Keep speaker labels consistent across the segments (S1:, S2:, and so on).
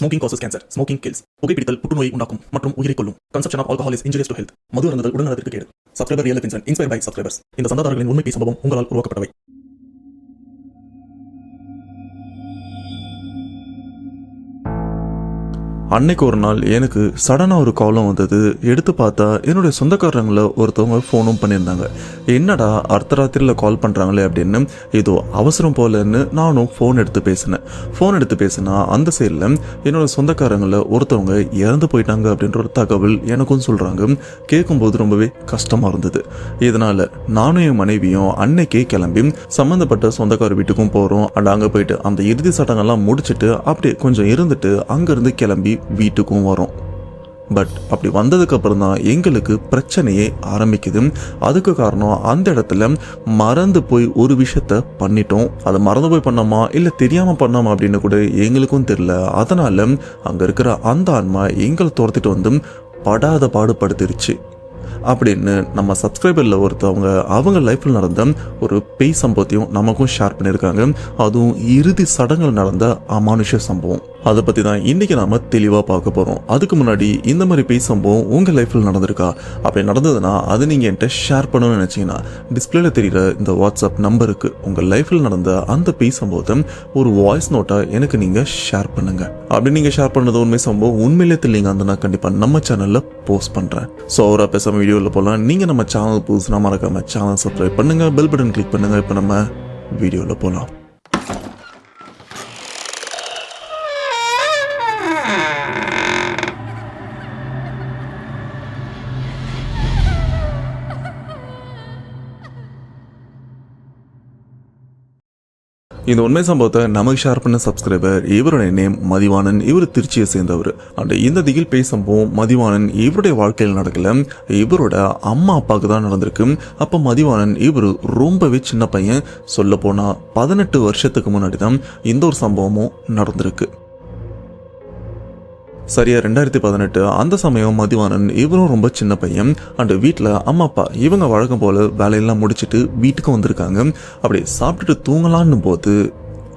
S1: Smoking causes cancer. Smoking kills. புகைப்பிடித்தல் புற்றுநோயை உண்டாக்கும் மற்றும் உயிரை கொல்லும். Consumption of alcohol is injurious to health. மது அருந்துதல் உடல்நலத்திற்கு கேடு. Subscriber Real Life Incident inspired by subscribers. இந்த சந்தாதாரர்களின் உண்மை சம்பவம் உங்களால் உருவாக்கப்பட்டவை.
S2: அன்னைக்கு ஒரு நாள் எனக்கு சடனாக ஒரு காலம் வந்தது. எடுத்து பார்த்தா என்னுடைய சொந்தக்காரங்களை ஒருத்தவங்க ஃபோனும் பண்ணியிருந்தாங்க. என்னடா அர்த்தராத்திரியில் கால் பண்ணுறாங்களே அப்படின்னு ஏதோ அவசரம் போலன்னு நானும் ஃபோன் எடுத்து பேசினா அந்த சைடில் என்னோட சொந்தக்காரங்களை ஒருத்தவங்க இறந்து போயிட்டாங்க அப்படின்ற ஒரு தகவல் எனக்கும் சொல்கிறாங்க. கேட்கும்போது ரொம்பவே கஷ்டமாக இருந்தது. இதனால் நானும் என் மனைவியும் அன்னைக்கே கிளம்பி சம்மந்தப்பட்ட சொந்தக்கார வீட்டுக்கும் போகிறோம். அண்ட் அங்கே போயிட்டு அந்த இறுதி சடங்கெல்லாம் முடிச்சுட்டு அப்படியே கொஞ்சம் இருந்துட்டு அங்கேருந்து கிளம்பி வீட்டுக்கும் வரோம். பட் அப்படி வந்ததுக்கு அப்புறம் தான் எங்களுக்கு பிரச்சனையே ஆரம்பிக்குது. அதுக்கு காரணம் அந்த இடத்துல மறந்து போய் ஒரு விஷயத்த பண்ணிட்டோம். அதை மறந்து போய் பண்ணோமா இல்லை தெரியாம பண்ணோமா அப்படின்னு கூட எங்களுக்கும் தெரியல. அதனால அங்க இருக்கிற அந்த ஆன்மா எங்களை துரத்திட்டு வந்து படாத பாடுபடுத்திருச்சு அப்படின்னு நம்ம சப்ஸ்கிரைபரில் ஒருத்தவங்க அவங்க லைஃப்பில் நடந்த ஒரு பேய் சம்பவத்தையும் நமக்கும் ஷேர் பண்ணியிருக்காங்க. அதுவும் இறுதி சடங்குகள் நடந்த அமானுஷ சம்பவம். அதை பற்றி தான் இன்றைக்கி நாம் தெளிவாக பார்க்க போகிறோம். அதுக்கு முன்னாடி இந்த மாதிரி பேய் சம்பவம் உங்கள் லைஃப்பில் நடந்திருக்கா? அப்படி நடந்ததுன்னா அது நீங்கள் என்கிட்ட ஷேர் பண்ணணும்னு நினச்சிங்கன்னா டிஸ்பிளேல தெரிகிற இந்த வாட்ஸ்அப் நம்பருக்கு உங்கள் லைஃப்பில் நடந்த அந்த பேய் சம்பவத்தை ஒரு வாய்ஸ் நோட்டாக எனக்கு நீங்கள் ஷேர் பண்ணுங்கள். அப்படி நீங்கள் ஷேர் பண்ணது உண்மை சம்பவம் உண்மையிலே தெரியலங்க அந்த நான் கண்டிப்பாக நம்ம சேனலில் போஸ்ட் பண்ணுறேன். ஸோ அவராக பேசாமல் வீடியோவில் போகலாம். நீங்கள் நம்ம சேனல் புதுசுனா மறக்காம சேனல் சப்ஸ்கிரைப் பண்ணுங்கள், பெல் பட்டன் கிளிக் பண்ணுங்கள். இப்போ நம்ம வீடியோவில் போகலாம். இந்த உண்மை சம்பவத்தை நமக்கு ஷேர் பண்ண சப்ஸ்கிரைபர் இவருடைய நேம் மதிவாணன். இவர் திருச்சியை சேர்ந்தவர். அண்ட் இந்த திகில் பேய் சம்பவம் மதிவாணன் இவருடைய வாழ்க்கையில் நடக்கல, இவரோட அம்மா அப்பாவுக்கு தான் நடந்திருக்கு. அப்போ மதிவாணன் இவர் ரொம்பவே சின்ன பையன். சொல்ல போனா 18 வருஷத்துக்கு முன்னாடி தான் இந்த ஒரு சம்பவமும் நடந்திருக்கு. சரியா 2018 அந்த சமயம் மதிவாணன் இவரும் ரொம்ப சின்ன பையன். அண்ட் வீட்டில் அம்மா அப்பா இவங்க வழக்கம் போல வேலையெல்லாம் முடிச்சுட்டு வீட்டுக்கு வந்திருக்காங்க. அப்படி சாப்பிட்டுட்டு தூங்கலான்னு போது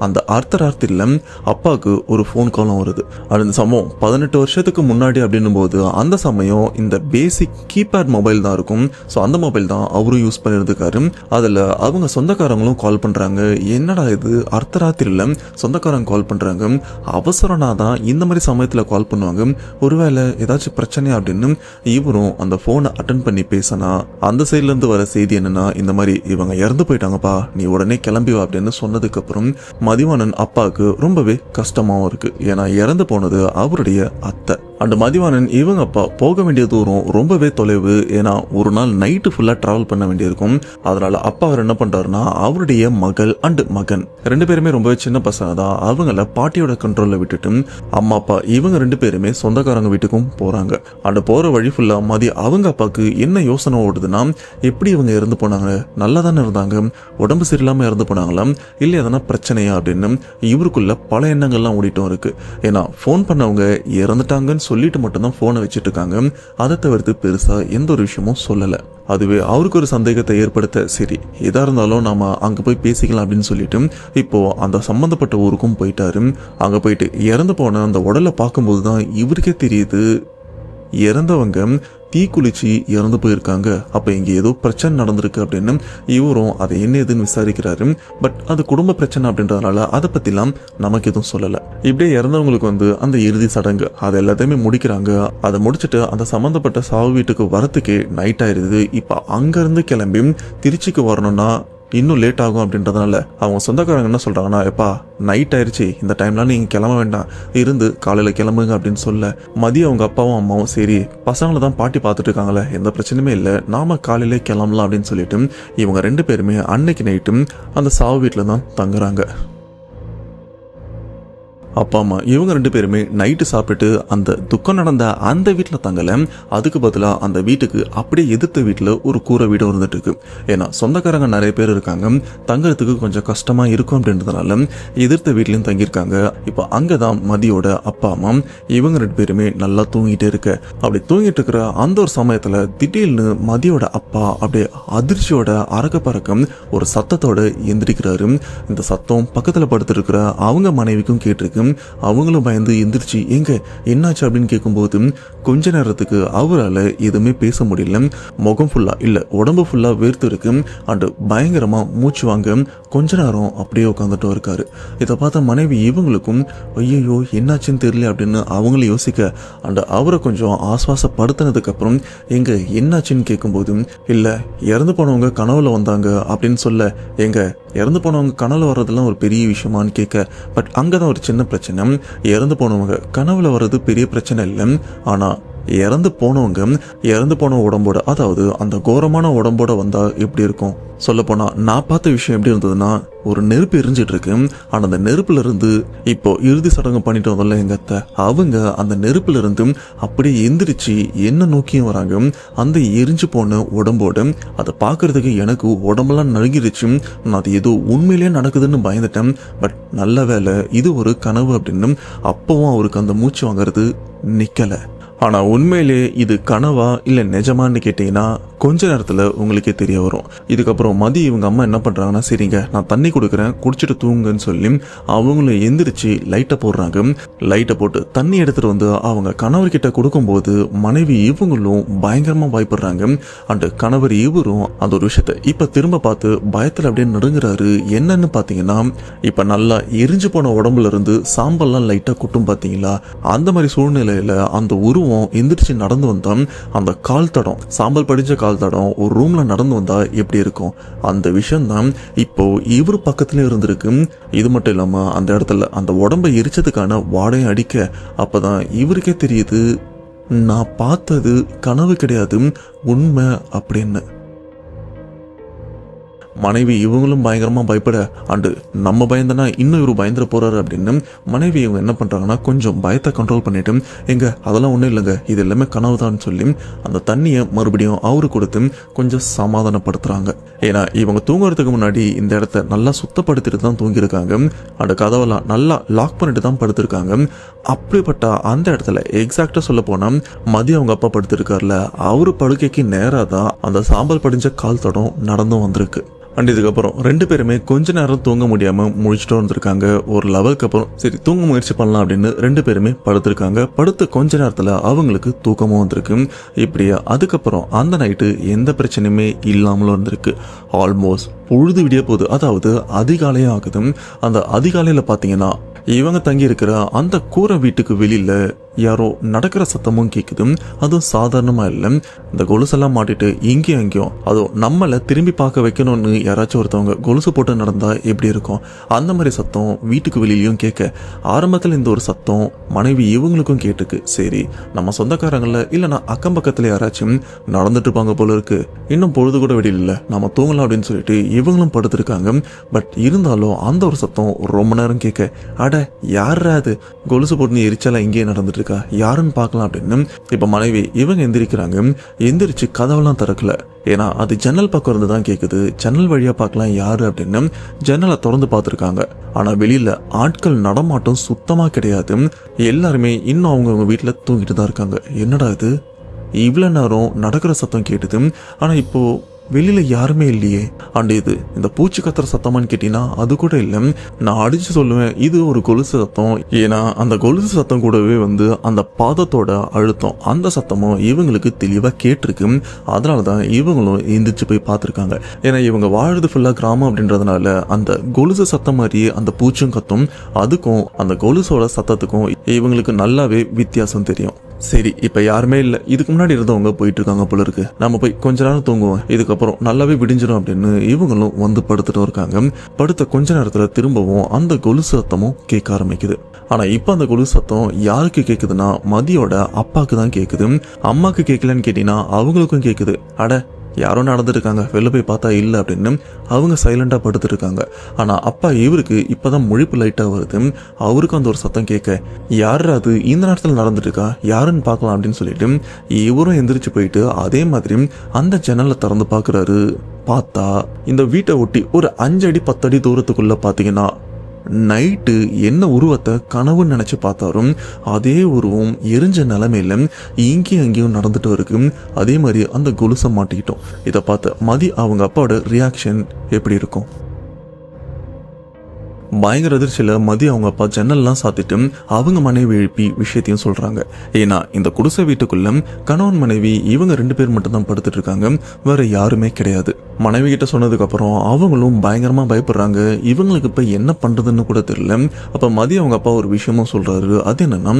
S2: அந்த அர்த்தராத்திரியில் அப்பாவுக்கு ஒரு ஃபோன் காலும் வருது. அந்த சமயம் 18 வருஷத்துக்கு முன்னாடி அப்படின்னும் போது அந்த சமயம் இந்த பேசிக் கீபேட் மொபைல் தான் இருக்கும். ஸோ அந்த மொபைல் தான் அவரும் யூஸ் பண்ணியிருந்துக்காரு. அதில் அவங்க சொந்தக்காரங்களும் கால் பண்ணுறாங்க. என்னடா இது அர்த்தராத்திரியில் சொந்தக்காரங்க கால் பண்ணுறாங்க, அவசரம்னா தான் இந்த மாதிரி சமயத்தில் கால் பண்ணுவாங்க, ஒருவேளை ஏதாச்சும் பிரச்சனை அப்படின்னு இவரும் அந்த ஃபோனை அட்டன் பண்ணி பேசினா அந்த சைட்லேருந்து வர செய்தி என்னன்னா, இந்த மாதிரி இவங்க இறந்து போயிட்டாங்கப்பா, நீ உடனே கிளம்பி வா அப்படின்னு சொன்னதுக்கப்புறம் மதிவாணன் அப்பாவுக்கு ரொம்பவே கஷ்டமாவும் இருக்கு. ஏன்னா இறந்து போனது அவருடைய அத்தை. அண்ட் மதிவாணன் இவங்க அப்பா போக வேண்டிய தூரம் ரொம்பவே தொலைவு. ஏன்னா ஒரு நாள் நைட்டு ஃபுல்லா டிராவல் பண்ண வேண்டியிருக்கும். அதனால அப்பா அவர் என்ன பண்றாருன்னா அவருடைய மகள் அண்ட் மகன் 2 பேருமே ரொம்பவே சின்ன பசங்க தான். அவங்கள பாட்டியோட கண்ட்ரோல்ல விட்டுட்டு அம்மா அப்பா இவங்க 2 பேருமே சொந்தக்காரங்க வீட்டுக்கும் போறாங்க. அண்ட் போற வழி ஃபுல்லா மதி அவங்க அப்பாவுக்கு என்ன யோசனை ஓடுதுன்னா, எப்படி இவங்க இறந்து போனாங்க, நல்லா தானே இருந்தாங்க, உடம்பு சரியில்லாம இறந்து போனாங்களா இல்லை எதனா பிரச்சனையா அப்படின்னு இவருக்குள்ள பல எண்ணங்கள்லாம் ஓடிட்டும் இருக்கு. ஏன்னா ஃபோன் பண்ணவங்க இறந்துட்டாங்கன்னு சொல்லிட்டு மட்டும்தான் போனை வச்சுட்டு இருக்காங்க. அதை தவிர்த்து பெருசா எந்த ஒரு விஷயமும் சொல்லல. அதுவே அவருக்கு ஒரு சந்தேகத்தை ஏற்படுத்த, சரி எதா இருந்தாலும் நாம அங்க போய் பேசிக்கலாம் அப்படின்னு சொல்லிட்டு இப்போ அந்த சம்பந்தப்பட்ட ஊருக்கும் போயிட்டாரு. அங்க போயிட்டு இறந்து போன அந்த உடலை பார்க்கும்போது தான் இவருக்கே தெரியுது இறந்தவங்க தீக்குளிச்சு இறந்து போயிருக்காங்க. அப்ப இங்க ஏதோ பிரச்சனை நடந்திருக்கு அப்படின்னு இவரும் அதை என்ன ஏதுன்னு விசாரிக்கிறாரு. பட் அது குடும்ப பிரச்சனை அப்படின்றதுனால அதை பத்திலாம் நமக்கு எதுவும் சொல்லல. இப்படியே இறந்தவங்களுக்கு அந்த இறுதி சடங்கு அது எல்லாத்தையுமே முடிக்கிறாங்க. அதை முடிச்சுட்டு அந்த சம்பந்தப்பட்ட சாவு வீட்டுக்கு வரத்துக்கே நைட் ஆயிருது. இப்ப அங்க இருந்து கிளம்பி திருச்சிக்கு வரணும்னா இன்னும் லேட் ஆகும் அப்படின்றதுனால அவங்க சொந்தக்காரங்க என்ன சொல்றாங்கன்னா, எப்பா நைட் ஆயிடுச்சு, இந்த டைம்லாம் நீங்க கிளம்ப வேண்டாம், இருந்து காலையில கிளம்புங்க அப்படின்னு சொல்ல மதியம் அவங்க அப்பாவும் அம்மாவும் சரி பசங்களை தான் பாட்டி பார்த்துட்டு இருக்காங்களே, எந்த பிரச்சனையுமே இல்லை, நாம காலையிலே கிளம்பலாம் அப்படின்னு சொல்லிட்டு இவங்க 2 பேருமே அன்னைக்கு நைட்டும் அந்த சாவு வீட்டில் தான் தங்குறாங்க. அப்பா அம்மா இவங்க 2 பேருமே நைட்டு சாப்பிட்டுட்டு அந்த துக்கம் நடந்த அந்த வீட்டில் தங்கல, அதுக்கு பதிலாக அந்த வீட்டுக்கு அப்படியே எதிர்த்த வீட்டில் ஒரு கூரை வீடு இருந்துட்டு இருக்கு. ஏன்னா சொந்தக்காரங்க நிறைய பேர் இருக்காங்க, தங்குறதுக்கு கொஞ்சம் கஷ்டமா இருக்கும் அப்படின்றதுனால எதிர்த்த வீட்லயும் தங்கியிருக்காங்க. இப்போ அங்கதான் மதியோட அப்பா அம்மா இவங்க 2 பேருமே நல்லா தூங்கிட்டே இருக்க. அப்படி தூங்கிட்டு இருக்கிற அந்த ஒரு சமயத்துல திடீர்னு மதியோட அப்பா அப்படியே அதிர்ச்சியோட அரக்க பறக்க ஒரு சத்தத்தோட எந்திரிக்கிறாரு. இந்த சத்தம் பக்கத்துல படுத்திருக்கிற அவங்க மனைவிக்கும் கேட்டிருக்கு. இருக்கு. அவங்களும் பயந்து எந்திரிச்சு எங்க என்னாச்சு அப்படின்னு கேட்கும்போது கொஞ்ச நேரத்துக்கு அவரால் எதுவுமே பேச முடியல. முகம் ஃபுல்லா இல்ல உடம்பு ஃபுல்லா வேர்த்து இருக்கு அண்ட் பயங்கரமா மூச்சு வாங்க கொஞ்ச நேரம் அப்படியே உட்காந்துட்டு இருக்காரு. இதை பார்த்த மனைவி இவங்களுக்கும் ஐயோ என்னாச்சுன்னு தெரியல அப்படின்னு அவங்கள யோசிக்க அண்ட் அவரை கொஞ்சம் ஆஸ்வாசப்படுத்தினதுக்கு அப்புறம் எங்க என்னாச்சுன்னு கேட்கும்போது இல்ல இறந்து போனவங்க கனவுல வந்தாங்க அப்படின்னு சொல்ல எங்க இறந்து போனவங்க கனவுல வர்றதெல்லாம் ஒரு பெரிய விஷயமான்னு கேட்க பட் அங்கதான் ஒரு சின்ன பிரச்சனை. இறந்து போனவங்க கனவுல வர்றது பெரிய பிரச்சனை இல்லை, ஆனா இறந்து போன உடம்போட அதாவது அந்த கோரமான உடம்போட வந்தா எப்படி இருக்கும் சொல்ல போனா நான் பார்த்த விஷயம் எப்படி இருந்ததுன்னா ஒரு நெருப்பு எரிஞ்சிட்டு இருக்கு. ஆனா அந்த நெருப்புல இருந்து இப்போ இறுதி சடங்கு பண்ணிட்டு வந்தோம்ல எங்க அத்தை அவங்க அந்த நெருப்புல இருந்து அப்படியே எந்திரிச்சு என்ன நோக்கியும் வராங்க. அந்த எரிஞ்சு போன உடம்போட அதை பார்க்கறதுக்கு எனக்கு உடம்பெல்லாம் நடுங்கிருச்சு. நான் அது ஏதோ உண்மையிலேயே நடக்குதுன்னு பயந்துட்டேன். பட் நல்ல வேலை இது ஒரு கனவு அப்படின்னு அப்பவும் அவருக்கு அந்த மூச்சு வாங்குறது நிக்கல. ஆனா உண்மையிலே இது கனவா இல்ல நிஜமான்னு கேட்டீங்கன்னா கொஞ்ச நேரத்துல உங்களுக்கே தெரிய வரும். இதுக்கப்புறம் மதி இவங்க அம்மா என்ன பண்றாங்கன்னா சரிங்க நான் தண்ணி கொடுக்குறேன் குடிச்சிட்டு தூங்குன்னு சொல்லி அவங்களும் எந்திரிச்சு லைட்டை போடுறாங்க. லைட்டை போட்டு தண்ணி எடுத்துட்டு வந்து அவங்க கணவர்கிட்ட கொடுக்கும்போது மனைவி இவங்களும் பயங்கரமா பயப்படுறாங்க. அண்ட் கணவர் இவரும் அந்த ஒரு விஷயத்த இப்ப திரும்ப பார்த்து பயத்துல அப்படியே நடுங்குறாரு. என்னன்னு பாத்தீங்கன்னா இப்ப நல்லா எரிஞ்சு போன உடம்புல இருந்து சாம்பல்லாம் லைட்டா குட்டும் பாத்தீங்களா, அந்த மாதிரி சூழ்நிலையில அந்த உருவம் எந்திரிச்சு நடந்து வந்தா அந்த கால் தடம் சாம்பல் படிஞ்ச கால் தடம் ஒரு ரூம்ல நடந்து வந்தா எப்படி இருக்கும் அந்த விஷயம் தான் இப்போ இவர் பக்கத்துல இருந்திருக்கு. இது மட்டும் இல்லாம அந்த இடத்துல அந்த உடம்பை எரிச்சதுக்கான வாடையும் அடிக்க அப்பதான் இவருக்கே தெரியுது நான் பார்த்தது கனவு கிடையாது உண்மை அப்படின்னு. மனைவி இவங்களும் பயங்கரமா பயப்பட அண்டு நம்ம பயந்தனா இன்னும் இவரு பயந்துட போறாரு அப்படின்னு மனைவி இவங்க என்ன பண்றாங்கன்னா கொஞ்சம் பயத்தை கண்ட்ரோல் பண்ணிட்டு எங்க அதெல்லாம் ஒண்ணும் இல்லைங்க இது எல்லாமே கனவுதான் சொல்லி அந்த தண்ணியை மறுபடியும் அவரு கொடுத்து கொஞ்சம் சமாதானப்படுத்துறாங்க. ஏன்னா இவங்க தூங்குறதுக்கு முன்னாடி இந்த இடத்த நல்லா சுத்தப்படுத்திட்டு தான் தூங்கியிருக்காங்க. அந்த கதவெல்லாம் நல்லா லாக் பண்ணிட்டு தான் படுத்திருக்காங்க. அப்படிப்பட்ட அந்த இடத்துல எக்ஸாக்டா சொல்ல போனா மதியம் அவங்க அப்பா படுத்திருக்காருல அவரு படுக்கைக்கு நேரா தான் அந்த சாம்பல் படிஞ்ச கால் தடம் நடந்தும் வந்திருக்கு. அண்ட் இதுக்கப்புறம் ரெண்டு பேருமே கொஞ்ச நேரம் தூங்க முடியாம முழிச்சுட்டு வந்திருக்காங்க. ஒரு லெவலுக்கு அப்புறம் சரி தூங்க முயற்சி பண்ணலாம் அப்படின்னு ரெண்டு பேருமே படுத்திருக்காங்க. படுத்த கொஞ்ச நேரத்துல அவங்களுக்கு தூக்கமும் வந்திருக்கு. இப்படியா அதுக்கப்புறம் அந்த நைட்டு எந்த பிரச்சனையுமே இல்லாமலும் இருந்திருக்கு. ஆல்மோஸ்ட் பொழுது விடிய போகுது, அதாவது அதிகாலையும் ஆகுது. அந்த அதிகாலையில பாத்தீங்கன்னா இவங்க தங்கி இருக்கிற அந்த கூரை வீட்டுக்கு வெளியில யாரோ நடக்கிற சத்தமும் கேக்குது. அதுவும் சாதாரணமா இல்லை, இந்த கொலுசெல்லாம் மாட்டிட்டு இங்கேயும் அங்கேயும் அதுவும் நம்மளை திரும்பி பார்க்க வைக்கணும்னு யாராச்சும் ஒருத்தவங்க கொலுசு போட்டு நடந்தா எப்படி இருக்கும் அந்த மாதிரி சத்தம் வீட்டுக்கு வெளியிலயும் கேட்க ஆரம்பத்தில் இந்த ஒரு சத்தம் மனைவி இவங்களுக்கும் கேட்டுக்கு. சரி நம்ம சொந்தக்காரங்கள இல்லைன்னா அக்கம் பக்கத்துல யாராச்சும் நடந்துட்டு இருப்பாங்க போல இருக்கு, இன்னும் பொழுது கூட வெளியில நம்ம தூங்கலாம் அப்படின்னு சொல்லிட்டு இவங்களும் படுத்திருக்காங்க. பட் இருந்தாலும் அந்த ஒரு சத்தம் ரொம்ப நேரம் கேட்க அட யாரா அது கொலுசு போட்டு எரிச்சலா இங்கேயே நடந்துட்டு இருக்கா யாருன்னு பார்க்கலாம் அப்படின்னு இப்ப மனைவி இவங்க எந்திரிக்கிறாங்க. எந்திரிச்சு கதவெல்லாம் திறக்கல, ஏன்னா அது ஜன்னல் பக்கம் இருந்து தான் கேக்குது. ஜன்னல் வழியா பார்க்கலாம் யாரு அப்படின்னு ஜன்னலை திறந்து பார்த்துருக்காங்க. ஆனா வெளியில ஆட்கள் நடமாட்டம் சுத்தமா கிடையாது. எல்லாருமே இன்னும் அவங்க வீட்டுல தூங்கிட்டு தான் இருக்காங்க. என்னடா இது இவ்வளவு நேரம் நடக்கிற சத்தம் கேட்டுது, ஆனா இப்போ வெளியில யாருமே இல்லையே. அண்ட் இது இந்த பூச்சி கத்துற சத்தமான்னு கேட்டீங்கன்னா அது கூட இல்லை. நான் அடிச்சு சொல்லுவேன் இது ஒரு கொலுசு சத்தம். ஏன்னா அந்த கொலுசு சத்தம் கூடவே அந்த பாதத்தோட அழுத்தம் அந்த சத்தமும் இவங்களுக்கு தெளிவா கேட்டிருக்கு. அதனாலதான் இவங்களும் எந்திரிச்சு போய் பார்த்திருக்காங்க. ஏன்னா இவங்க வாழுது ஃபுல்லா கிராமம் அப்படின்றதுனால அந்த கொலுசு சத்தம் மாதிரி அந்த பூச்சும் கத்தும் அதுக்கும் அந்த கொலுசோட சத்தத்துக்கும் இவங்களுக்கு நல்லாவே வித்தியாசம் தெரியும். சரி இப்ப யாருமே இல்ல, இதுக்கு முன்னாடி இருந்தவங்க போயிட்டு இருக்காங்க போல இருக்கு, நம்ம போய் கொஞ்ச நேரம் தூங்குவோம், இதுக்கப்புறம் நல்லாவே விடிஞ்சிடும் அப்படின்னு இவங்களும் வந்து படுத்துட்டு இருக்காங்க. படுத்த கொஞ்ச நேரத்துல திரும்பவும் அந்த கொலுசு சத்தமும் கேட்க ஆரம்பிக்குது. ஆனா இப்ப அந்த கொலுசு சத்தம் யாருக்கு கேக்குதுன்னா மதியோட அப்பாக்கு தான் கேக்குது. அம்மாக்கு கேட்கலன்னு கேட்டீங்கன்னா அவங்களுக்கும் கேக்குது. அட யாரோ நடந்துட்டு இருக்காங்க வெளில போய் பார்த்தா இல்லை அப்படின்னு அவங்க சைலண்டா படுத்துட்டு இருக்காங்க. ஆனா அப்பா இவருக்கு இப்பதான் முழிப்பு லைட்டா வருது. அவருக்கும் அந்த ஒரு சத்தம் கேட்க யாரு அது இந்த நேரத்தில் நடந்துட்டு இருக்கா யாருன்னு பார்க்கலாம் அப்படின்னு சொல்லிட்டு இவரும் எந்திரிச்சு போயிட்டு அதே மாதிரி அந்த ஜன்னலை திறந்து பாக்குறாரு. பார்த்தா இந்த வீட்டை ஒட்டி ஒரு 5 அடி 10 அடி தூரத்துக்குள்ள பாத்தீங்கன்னா நைட்டு என்ன உருவத்தை கனவுன்னு நினைச்சு பார்த்தாரும் அதே உருவம் எரிஞ்ச நிலைமையில இங்கேயும் அங்கேயும் நடந்துட்டு இருக்கு. அதே மாதிரி அந்த கொலுசை மாட்டிக்கிட்டோம். இதை பார்த்த மதி அவங்க அப்பாவோட ரியாக்ஷன் எப்படி இருக்கும்? பயங்கர அதிர்ச்சியில மதி அவங்க அப்பா ஜன்னல்லாம் சாத்திட்டு அவங்க மனைவி எழுப்பி விஷயத்தையும் சொல்றாங்க. ஏன்னா இந்த குடிசை வீட்டுக்குள்ள கணவன் மனைவி இவங்க 2 பேர் மட்டும் தான் படுத்துட்டு இருக்காங்க, வேற யாருமே கிடையாது. மனைவி கிட்ட சொன்னதுக்கு அப்புறம் அவங்களும் பயங்கரமா பயப்படுறாங்க. இவங்களுக்கு இப்ப என்ன பண்றதுன்னு கூட தெரியல. அப்ப மதி அவங்க அப்பா ஒரு விஷயமும் சொல்றாரு. அது என்னன்னா,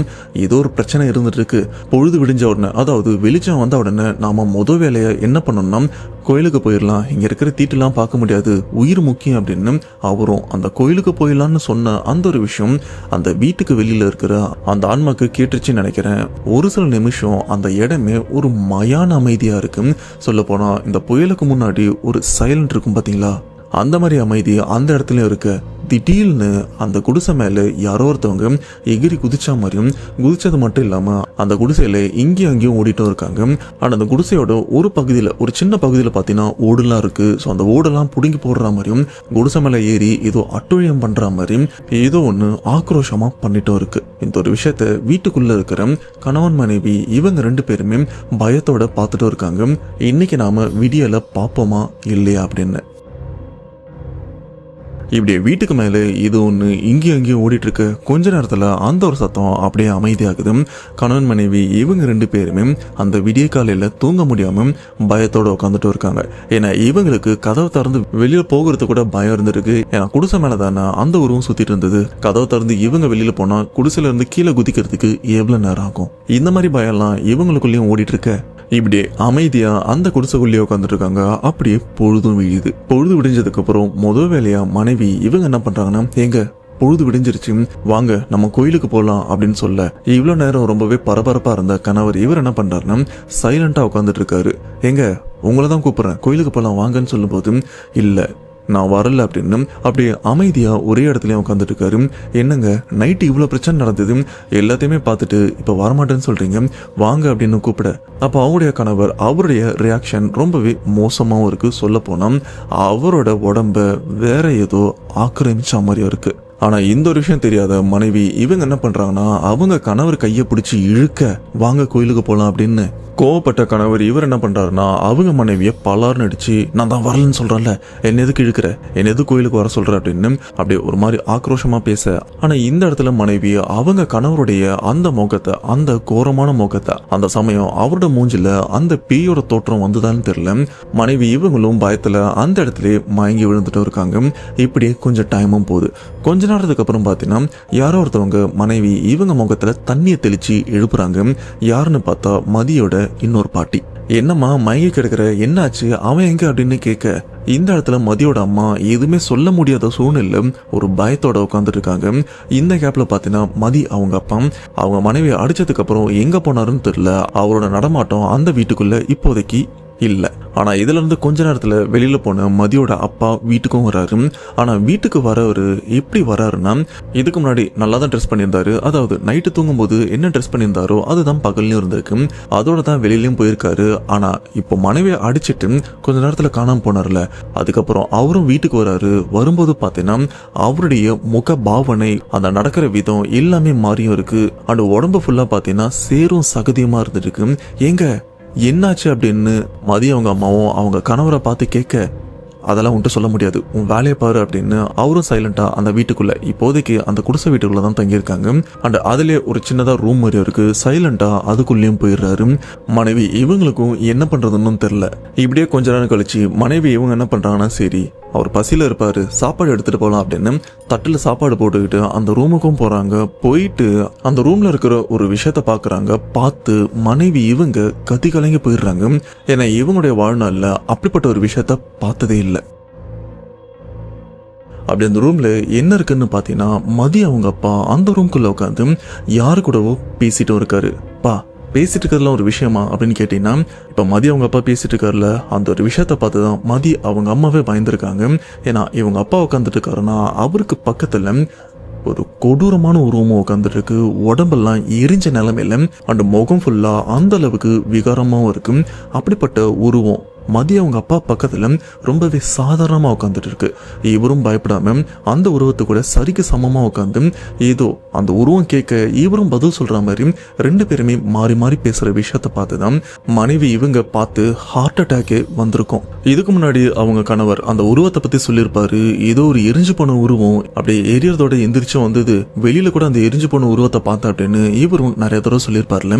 S2: ஏதோ ஒரு பிரச்சனை இருந்துட்டு இருக்கு. பொழுது விடிஞ்ச உடனே, அதாவது வெளிச்சம் வந்த உடனே நாம முதல் வேலையை என்ன பண்ணணும்னா கோயிலுக்கு போயிடலாம், இங்க இருக்கிற தீட்டுலாம் பார்க்க முடியாது, உயிர் முக்கியம் அப்படின்னு அவரும் அந்த கோயிலுக்கு போயிடலான்னு சொன்ன அந்த ஒரு விஷயம் அந்த வீட்டுக்கு வெளியில இருக்கிற அந்த ஆன்மாக்கு கேட்டுருச்சுன்னு நினைக்கிறேன். ஒரு சில நிமிஷம் அந்த இடமே ஒரு மயான அமைதியா இருக்கு. சொல்ல போனா இந்த புயலுக்கு முன்னாடி ஒரு சைலண்ட் இருக்கும் பாத்தீங்களா, அந்த மாதிரி அமைதி அந்த இடத்துலயும் இருக்கு. திடீர்னு அந்த குடிசை மேல யாரோ ஒருத்தவங்க எகிரி குதிச்சா மாதிரியும், குதிச்சது மட்டும் இல்லாம அந்த குடிசையில இங்கேயும் அங்கேயும் ஓடிட்டும் இருக்காங்க. ஆனா அந்த குடிசையோட ஒரு பகுதியில, ஒரு சின்ன பகுதியில பாத்தீங்கன்னா ஓடுலாம் இருக்கு. ஸோ அந்த ஓடெல்லாம் புடுங்கி போடுற மாதிரியும், குடிசை மேல ஏறி ஏதோ அட்டுழியம் பண்ற மாதிரியும் ஏதோ ஒண்ணு ஆக்ரோஷமா பண்ணிட்டும் இருக்கு. இந்த ஒரு விஷயத்த வீட்டுக்குள்ள இருக்கிற கணவன் மனைவி இவங்க 2 பேருமே பயத்தோட பார்த்துட்டும் இருக்காங்க. இன்னைக்கு நாம விடியல பாப்போமா இல்லையா அப்படின்னு. இப்படியே வீட்டுக்கு மேலே இது ஒன்று இங்கேயும் அங்கேயும் ஓடிட்டு இருக்கு. கொஞ்ச நேரத்தில் அந்த ஒரு சத்தம் அப்படியே அமைதியாகுது. கணவன் மனைவி இவங்க 2 பேருமே அந்த விடிய காலையில் தூங்க முடியாம பயத்தோட உட்காந்துட்டு இருக்காங்க. ஏன்னா இவங்களுக்கு கதவை திறந்து வெளியில போகிறது கூட பயம் இருந்திருக்கு. ஏன்னா குடிசை மேலே தானே அந்த உருவம் சுத்திட்டு இருந்தது. கதவை திறந்து இவங்க வெளியில போனா குடிசையில இருந்து கீழே குதிக்கிறதுக்கு எவ்வளவு நேரம் ஆகும்? இந்த மாதிரி பயம்லாம் இவங்களுக்குள்ளேயும் ஓடிட்டு இருக்க. இப்படியே அமைதியா அந்த குடிசைக்குள்ளேயே உட்காந்துட்டு இருக்காங்க. அப்படியே பொழுதும் விழியுது. பொழுது விடிஞ்சதுக்கு அப்புறம் முதல் வேலையா மனைவி இவங்க என்ன பண்றாங்கன்னா, எங்க பொழுது விடிஞ்சிருச்சு, வாங்க நம்ம கோயிலுக்கு போகலாம் அப்படின்னு சொல்ல, இவ்வளவு நேரம் ரொம்பவே பரபரப்பா இருந்த கணவர் இவர் என்ன பண்றாருன்னா சைலண்டா உட்காந்துட்டு இருக்காரு. எங்க உங்களை தான் கூப்பிடுறேன், கோயிலுக்கு போகலாம் வாங்கன்னு சொல்லும் போது, இல்ல நான் வரல அப்படின்னு அப்படியே அமைதியா ஒரே இடத்துலயும் உட்காந்துட்டு இருக்காரு. என்னங்க நைட்டு இவ்வளவு பிரச்சனை நடந்தது, எல்லாத்தையுமே பார்த்துட்டு இப்ப வரமாட்டேன்னு சொல்றீங்க, வாங்க அப்படின்னு கூப்பிட, அப்ப அவருடைய கணவர் அவருடைய ரியாக்ஷன் ரொம்பவே மோசமாவும் இருக்கு. சொல்ல போனா அவரோட உடம்ப வேற ஏதோ ஆக்கிரமிச்ச மாதிரியும் இருக்கு. ஆனா இந்த ஒரு விஷயம் தெரியாத மனைவி இவங்க என்ன பண்றாங்கன்னா, அவங்க கணவர் கையை பிடிச்சி இழுக்க, வாங்க கோயிலுக்கு போலாம் அப்படின்னு. கோவப்பட்ட கணவர் இவர் என்ன பண்றாருன்னா, அவங்க மனைவியை பலார்னு அடிச்சு, நான் தான் வரலன்னு சொல்றேன்ல, என்ன எதுக்கு இழுக்கிற, என்ன எது கோயிலுக்கு வர சொல்ற அப்படின்னு அப்படியே ஒரு மாதிரி ஆக்ரோஷமா பேச. ஆனா இந்த இடத்துல மனைவி அவங்க கணவருடைய அந்த முகத்தை, அந்த கோரமான முகத்தை, அந்த சமயம் அவரோட மூஞ்சில அந்த பேயோட தோற்றம் வந்துதான்னு தெரியல, மனைவி இவங்களும் பயத்துல அந்த இடத்துல மயங்கி விழுந்துட்டு இருக்காங்க. இப்படி கொஞ்சம் டைமும் போகுது. கொஞ்ச நேரத்துக்கு அப்புறம் பாத்தீங்கன்னா யாரோ ஒருத்தவங்க மனைவி இவங்க முகத்துல தண்ணியை தெளிச்சு எழுப்புறாங்க. யாருன்னு பார்த்தா மதியோட இன்னொரு பாட்டி. என்னம்மா மயங்கி கிடக்குற, என்னாச்சு, அவன் எங்க அப்படின்னு கேட்க, இந்த இடத்துல மதியோட அம்மா எதுவுமே சொல்ல முடியாத சூழ்நிலை ஒரு பயத்தோட உட்காந்துட்டு இருக்காங்க. இந்த கேப்ல பாத்தீங்கன்னா மதி அவங்க அப்பா அவங்க மனைவி அடிச்சதுக்கு அப்புறம் எங்க போனாருன்னு தெரியல. அவரோட நடமாட்டம் அந்த வீட்டுக்குள்ள இப்போதைக்கு இல்ல. ஆனா இதுல இருந்து கொஞ்ச நேரத்துல வெளியில போன மதியோட அப்பா வீட்டுக்கும் வராரு. ஆனா வீட்டுக்கு வரவரு எப்படி வராருன்னா, இதுக்கு முன்னாடி நல்லா தான் ட்ரெஸ் பண்ணியிருந்தாரு. அதாவது நைட்டு தூங்கும் போது என்ன ட்ரெஸ் பண்ணியிருந்தாரோ அதுதான் பகல்லையும் இருந்திருக்கு. அதோட தான் வெளியிலயும் போயிருக்காரு. ஆனா இப்போ மனைவியை அடிச்சிட்டு கொஞ்ச நேரத்துல காணாம போனார்ல, அதுக்கப்புறம் அவரும் வீட்டுக்கு வராரு. வரும்போது பாத்தீங்கன்னா அவருடைய முக பாவனை, அந்த நடக்கிற விதம் எல்லாமே மாறியும் இருக்கு. அந்த உடம்பு ஃபுல்லா பாத்தீங்கன்னா சேரும் சகதியுமா இருந்துருக்கு. எங்க என்னாச்சு அப்படின்னு மதி அவங்க அம்மாவும் அவங்க கணவரை பார்த்து கேட்க, அதெல்லாம் உன்ட்டு சொல்ல முடியாது, உன் வேலையை பாரு அப்படின்னு அவரும் சைலண்டா அந்த வீட்டுக்குள்ள, இப்போதைக்கு அந்த குடிசை வீட்டுக்குள்ள தான் தங்கியிருக்காங்க. அண்ட் அதுலயே ஒரு சின்னதா ரூம் மாதிரி இருக்கு. சைலண்டா அதுக்குள்ளேயும் போயிடுறாரு. மனைவி இவங்களுக்கும் என்ன பண்றதுன்னு தெரியல. இப்படியே கொஞ்ச நேரம் கழிச்சு மனைவி இவங்க என்ன பண்றாங்கன்னா, சரி அவர் பசியில இருப்பாரு, சாப்பாடு எடுத்துட்டு போகலாம் அப்படின்னு தட்டுல சாப்பாடு போட்டுக்கிட்டு அந்த ரூமுக்கும் போறாங்க. போயிட்டு அந்த ரூம்ல இருக்கிற ஒரு விஷயத்த பாக்குறாங்க. பார்த்து மனைவி இவங்க கதி கலங்கி போயிடுறாங்க. ஏன்னா இவங்களுடைய வாழ்நாள்ல அப்படிப்பட்ட ஒரு விஷயத்த பார்த்ததே இல்லை. அப்படி அந்த ரூம்ல என்ன இருக்குன்னு பாத்தீங்கன்னா, மதி அவங்க அப்பா அந்த ரூம்குள்ள உட்காந்து யாரு கூடவோ பேசிட்டும் இருக்காரு. பா பேசிட்டு இருக்கிறதுலாம் ஒரு விஷயமா அப்படின்னு கேட்டீங்கன்னா, இப்ப மதி அவங்க அப்பா பேசிட்டு இருக்காருல, அந்த ஒரு விஷயத்த பார்த்துதான் மதி அவங்க அம்மாவே பயந்துருக்காங்க. ஏன்னா இவங்க அப்பா உட்காந்துட்டு இருக்காருன்னா அவருக்கு பக்கத்துல ஒரு கொடூரமான உருவமும் உட்காந்துட்டு இருக்கு. உடம்பெல்லாம் எரிஞ்ச நிலைமையில அந்த முகம் ஃபுல்லா அந்த அளவுக்கு விகாரமாவும் இருக்கு. அப்படிப்பட்ட உருவம் மதி அவங்க அப்பா பக்கத்துல ரொம்பவே சாதாரணமா உட்காந்துட்டு இருக்கு. இவரும் பயப்படாம அந்த உருவத்தை கூட சரிக்கு சமமா உட்காந்து ஏதோ அந்த உருவம் கேட்க இவரும் பதில் சொல்ற மாதிரி ரெண்டு பேருமே மாறி மாறி பேசுற விஷயத்த பார்த்துதான் மனைவி இவங்க பார்த்து ஹார்ட் அட்டாக்கே வந்திருக்கும். இதுக்கு முன்னாடி அவங்க கணவர் அந்த உருவத்தை பத்தி சொல்லியிருப்பாரு. ஏதோ ஒரு எரிஞ்சு போன உருவம் அப்படியே எரியறதோட எந்திரிச்சு வந்தது, வெளியில கூட அந்த எரிஞ்சு போன உருவத்தை பார்த்தா அப்படின்னு இவரும் நிறைய தடவை சொல்லியிருப்பாருல.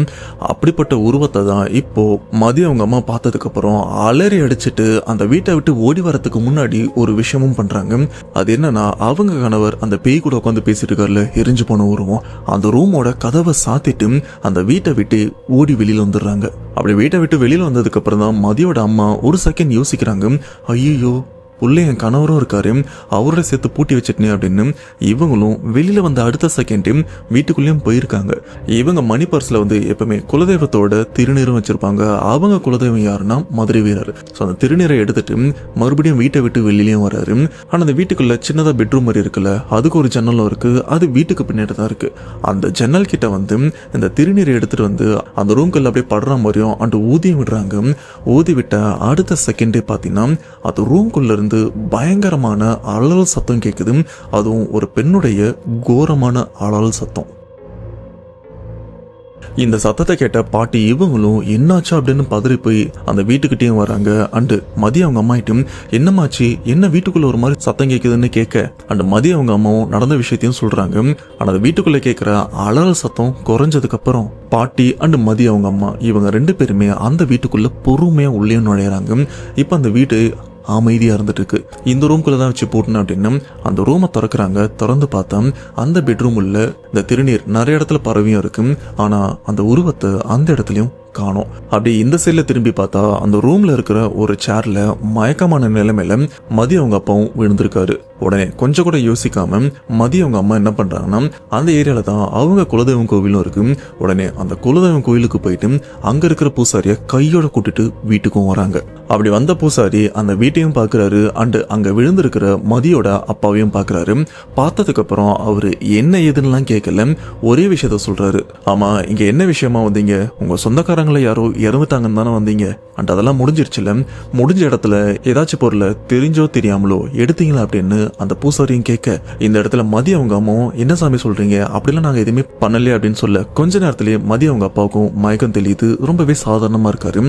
S2: அப்படிப்பட்ட உருவத்தை தான் இப்போ மதியம் அவங்க அம்மா பார்த்ததுக்கு அப்புறம் அலறி அடிச்சுட்டு அந்த வீட்டை விட்டு ஓடி வரதுக்கு முன்னாடி ஒரு விஷயமும் பண்றாங்க. அது என்னன்னா, அவங்க கணவர் அந்த பேய் கூட உட்காந்து பேசிட்டு இருக்காருல, எரிஞ்சு போன உருவம், அந்த ரூமோட கதவை சாத்திட்டு அந்த வீட்டை விட்டு ஓடி வெளியில வந்துடுறாங்க. அப்படி வீட்டை விட்டு வெளியில வந்ததுக்கு அப்புறம் தான் மதியோட அம்மா ஒரு செகண்ட் யோசிக்கிறாங்க. ஐயோ, உள்ளே என் கணவரும் இருக்காரு, அவரோட சேர்த்து பூட்டி வச்சிட்டே அப்படின்னு. இவங்களும் வெளியில வந்த அடுத்த செகண்ட் வீட்டுக்குள்ளேயும் போயிருக்காங்க. இவங்க மணி பர்ஸ்ல எப்பவுமே குலதெய்வத்தோட திருநீரும் வச்சிருப்பாங்க. அவங்க குலதெய்வம் யாருன்னா மதுரை வீரர். ஸோ அந்த திருநீரை எடுத்துட்டு மறுபடியும் வீட்டை விட்டு வெளியிலயும் வராரு. ஆனா அந்த வீட்டுக்குள்ள சின்னதா பெட்ரூம் மாதிரி இருக்குல்ல, அதுக்கு ஒரு ஜன்னலும் இருக்கு. அது வீட்டுக்கு பின்னாடி தான் இருக்கு. அந்த ஜன்னல் கிட்ட இந்த திருநீரை எடுத்துட்டு அந்த ரூம்குள்ள அப்படியே படுற மாதிரியும் அண்டு ஊதி விடுறாங்க. ஊதி விட்ட அடுத்த செகண்டே பாத்தீங்கன்னா அது ரூம்குள்ள இருந்து பயங்கரமான அலறல் சத்தம் கேக்குது. அதுவும் ஒரு பெண்ணுடைய கோரமான அலறல் சத்தம். இந்த சத்தத்தை கேட்ட பாட்டி இவங்களும் என்னாச்சு அப்படின்னு பதறி போய் அந்த வீட்டுக்கிட்டேயும் வராங்க. அண்டு மதியம் அவங்க அம்மாயிட்டும் என்னமாச்சு, என்ன வீட்டுக்குள்ள ஒரு மாதிரி சத்தம் கேட்குதுன்னு கேட்க அண்டு மதியம் அவங்க அம்மாவும் நடந்த விஷயத்தையும் சொல்றாங்க. ஆனா அந்த வீட்டுக்குள்ள கேட்கிற அலறல் சத்தம் குறைஞ்சதுக்கு அப்புறம் பாட்டி அண்டு மதியம் அவங்க அம்மா இவங்க ரெண்டு பேருமே அந்த வீட்டுக்குள்ள பொறுமையா உள்ளே நுழையிறாங்க. இப்ப அந்த வீடு அமைதியா இருந்துட்டு இருக்கு. இந்த ரூம்குள்ள தான் வச்சு போட்டணும் அப்படின்னு அந்த ரூமை திறக்கிறாங்க. திறந்து பார்த்தா அந்த பெட்ரூம் உள்ள இந்த திருநீர் நிறைய இடத்துல பரவியும் இருக்கு. ஆனா அந்த உருவத்தை அந்த இடத்துலயும் காணோம். அப்படி இந்த சைட்ல திரும்பி பார்த்தா அந்த ரூம்ல இருக்கிற ஒரு சேர்ல மயக்கமான நிலைமையில மதியம் அவங்க அப்பாவும் விழுந்திருக்காரு. உடனே கொஞ்சம் கூட யோசிக்காம மதியம் அவங்க அம்மா என்ன பண்றாங்கன்னா, அந்த ஏரியால தான் அவங்க குலதெய்வம் கோவிலும் இருக்கு. உடனே அந்த குலதெய்வம் கோவிலுக்கு போயிட்டு அங்க இருக்கிற பூசாரிய கையோட கூட்டிட்டு வீட்டுக்கும் வராங்க. அப்படி வந்த பூசாரி அந்த வீட்டையும் பாக்குறாரு. அண்டு அங்க விழுந்திருக்கிற மதியோட அப்பாவையும் பாக்குறாரு. பார்த்ததுக்கு அப்புறம் அவரு என்ன ஏதுன்னு கேட்கல, ஒரே விஷயத்த சொல்றாரு. ஆமா, இங்க என்ன விஷயமா வந்தீங்க? உங்க சொந்தக்காரங்களை யாரோ இறந்துட்டாங்கன்னு தானே வந்தீங்க. அண்ட் அதெல்லாம் முடிஞ்சிருச்சுல, முடிஞ்ச இடத்துல ஏதாச்சும் பொருளை தெரிஞ்சோ தெரியாமலோ எடுத்தீங்களா அப்படின்னு அந்த பூசாரியும் கேட்க, இந்த இடத்துல மதியம் அவங்க அம்மாவும் என்ன சாமி சொல்றீங்க, அப்படிலாம் நாங்க எதுவுமே பண்ணலையே அப்படின்னு சொல்ல கொஞ்ச நேரத்திலேயே மதியம் அவங்க அப்பாவுக்கும் மயக்கம் தெளியுது. ரொம்பவே சாதாரணமா இருக்காரு.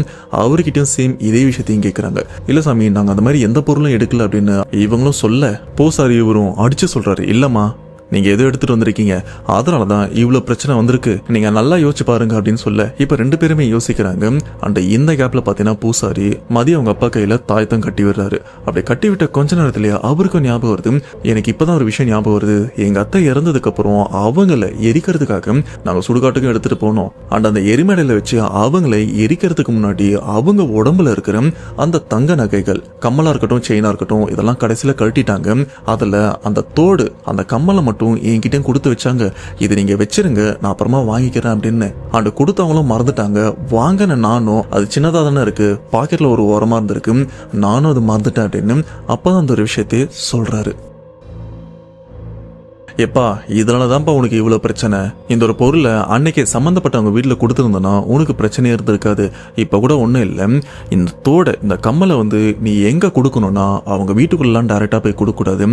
S2: அவர்கிட்டயும் சேம் இதே விஷயத்தையும் கேட்கறாங்க. இல்ல சாமி, நாங்க அந்த மாதிரி எந்த பொருளும் எடுக்கல அப்படின்னு இவங்களும் சொல்ல பூசாரி இவரும் அடிச்சு சொல்றாரு, இல்லம்மா நீங்க எதோ எடுத்துட்டு வந்திருக்கீங்க, அதனாலதான் இவ்வளவு பிரச்சனை வந்திருக்கு, நீங்க நல்லா யோசிச்சு பாருங்க அப்படின்னு சொல்ல இப்ப ரெண்டு பேருமே யோசிக்கிறாங்க. அண்ட் இந்த கேப்ல பாத்தீங்கன்னா பூசாரி மதியம் அவங்க அப்பா கையில தாயத்தம் கட்டி விடுறாரு. அப்படி கட்டி விட்ட கொஞ்ச நேரத்திலேயே அவருக்கும் ஞாபகம் வருது, எனக்கு இப்பதான் ஒரு விஷயம் ஞாபகம் வருது. எங்க அத்தை இறந்ததுக்கு அப்புறம் அவங்கள எரிக்கிறதுக்காக நாங்க சுடுகாட்டுக்கும் எடுத்துட்டு போனோம். அண்ட் அந்த எரிமேடையில வச்சு அவங்களை எரிக்கிறதுக்கு முன்னாடி அவங்க உடம்புல இருக்கிற அந்த தங்க நகைகள், கம்மலா இருக்கட்டும் செயினா இருக்கட்டும், இதெல்லாம் கடைசியில கழட்டிட்டாங்க. அதுல அந்த தோடு அந்த கம்மலை மட்டும் என்கிட்ட கொடுத்து வச்சாங்க. இது நீங்க வச்சிருங்க, நான் அப்புறமா வாங்கிக்கிறேன் அப்படின்னு. அண்ட் கொடுத்தவங்களும் மறந்துட்டாங்க. வாங்கின நானும் அது சின்னதா தானே இருக்கு, பாக்கெட்ல ஒரு ஓரமா இருந்திருக்கு, நானும் அது மறந்துட்டேன் அப்படின்னு அப்பதான் அந்த ஒரு விஷயத்தையே சொல்றாரு. எப்பா, இதனாலதான்ப்பா உனக்கு இவ்வளவு பிரச்சனை. இந்த ஒரு பொருளை அன்னைக்கு சம்பந்தப்பட்டவங்க வீட்டுல கொடுத்துருந்தனா உனக்கு பிரச்சனையே இருந்திருக்காது. இப்ப கூட ஒண்ணும் இல்லை. இந்த தோட இந்த கம்மலை நீ எங்க கொடுக்கணும்னா அவங்க வீட்டுக்குள்ளலாம் டைரக்டா போய் கொடுக்க கூடாது.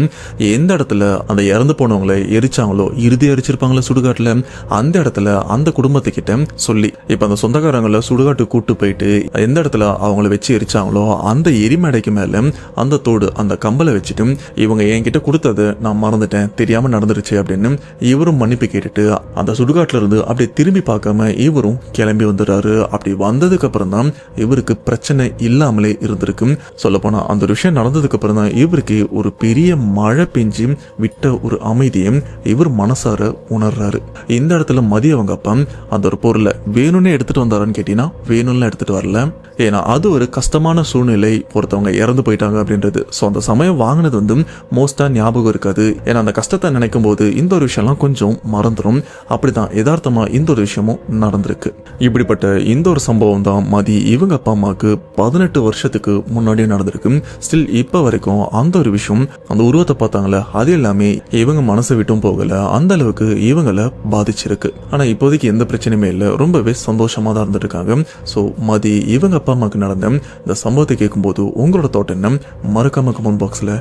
S2: எந்த இடத்துல அந்த இறந்து போனவங்களை எரிச்சாங்களோ, இறுதி எரிச்சிருப்பாங்களோ சுடுகாட்டுல, அந்த இடத்துல அந்த குடும்பத்துக்கிட்ட சொல்லி இப்ப அந்த சொந்தக்காரங்களை சுடுகாட்டு கூட்டு போயிட்டு எந்த இடத்துல அவங்கள வச்சு எரிச்சாங்களோ அந்த எரிமேடைக்கு மேல அந்த தோடு அந்த கம்பலை வச்சுட்டு, இவங்க என்கிட்ட கொடுத்தது நான் மறந்துட்டேன், தெரியாம நடந்துருச்சு அப்படின்னு இவரும் மன்னிப்பு கேட்டுட்டு அந்த சுடுகாட்டுல இருந்து அப்படியே திரும்பி பார்க்காம இவரும் கிளம்பி வந்துடுறாரு. அப்படி வந்ததுக்கு அப்புறம் தான் இவருக்கு பிரச்சனை இல்லாமலே இருந்திருக்கு. சொல்ல போனா அந்த விஷயம் நடந்ததுக்கு அப்புறம் தான் இவருக்கு ஒரு பெரிய மழை பெஞ்சு விட்ட ஒரு அமைதியை இவர் மனசார உணர்றாரு. இந்த இடத்துல மதியம் அவங்க அப்பா அந்த ஒரு பொருளை வேணும்னே எடுத்துட்டு வந்தாரான்னு கேட்டீங்கன்னா வேணும்னு எடுத்துட்டு வரல. ஏன்னா அது ஒரு கஷ்டமான சூழ்நிலை, ஒருத்தவங்க இறந்து போயிட்டாங்க அப்படின்றது. ஸோ அந்த சமயம் வாங்கினது மோஸ்டா ஞாபகம் இருக்காது. ஏன்னா அந்த கஷ்டத்தை நினைக்கும் இருக்கும்போது இந்த ஒரு விஷயம்லாம் கொஞ்சம் மறந்துடும். அப்படிதான் யதார்த்தமா இந்த ஒரு விஷயமும் நடந்திருக்கு. இப்படிப்பட்ட இந்த ஒரு சம்பவம் தான் மதி இவங்க அப்பா அம்மாவுக்கு 18 வருஷத்துக்கு முன்னாடியே நடந்திருக்கு. ஸ்டில் இப்ப வரைக்கும் அந்த ஒரு விஷயம், அந்த உருவத்தை பார்த்தாங்களே, அது எல்லாமே இவங்க மனசை விட்டும் போகல. அந்த அளவுக்கு இவங்களை பாதிச்சிருக்கு. ஆனா இப்போதைக்கு எந்த பிரச்சனையுமே இல்லை, ரொம்பவே சந்தோஷமா தான் இருந்துட்டு இருக்காங்க. ஸோ மதி இவங்க அப்பா அம்மாவுக்கு நடந்த இந்த சம்பவத்தை கேட்கும்போது உங்களோட தாட் என்ன, மறக்காம கமெண்ட் பாக்ஸ்ல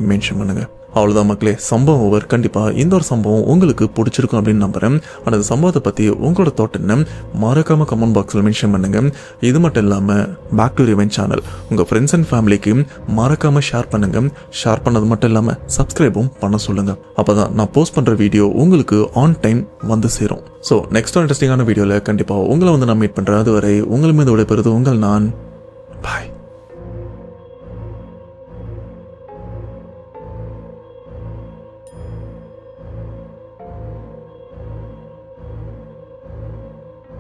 S2: மென்ஷன் பண்ணுங்க. அவ்வளவுதான் மக்களே, சம்பவம் ஓவர். கண்டிப்பா இந்த ஒரு சம்பவம் உங்களுக்கு பிடிச்சிருக்கும் அப்படின்னு நம்புறேன். அந்த சம்பவத்தை பத்தி உங்களோட தாட் என்ன, மறக்காம கமெண்ட் பாக்ஸ்ல மென்ஷன் பண்ணுங்க. இது மட்டும் இல்லாம பேக் டு ரிவெஞ்ச் சேனல் உங்க ஃப்ரெண்ட்ஸ் அண்ட் ஃபேமிலிக்கு மறக்காம ஷேர் பண்ணுங்க. ஷேர் பண்ணது மட்டும் இல்லாம சப்ஸ்கிரைபும் பண்ண சொல்லுங்க. அப்பதான் நான் போஸ்ட் பண்ற வீடியோ உங்களுக்கு ஆன் டைம் வந்து சேரும். ஸோ நெக்ஸ்ட் இன்ட்ரெஸ்டிங்கான வீடியோல கண்டிப்பா உங்களை வந்து நான் மீட் பண்றேன். அதுவரை உங்கள் மீது விடைபெறுவது உங்கள் நான். பாய்.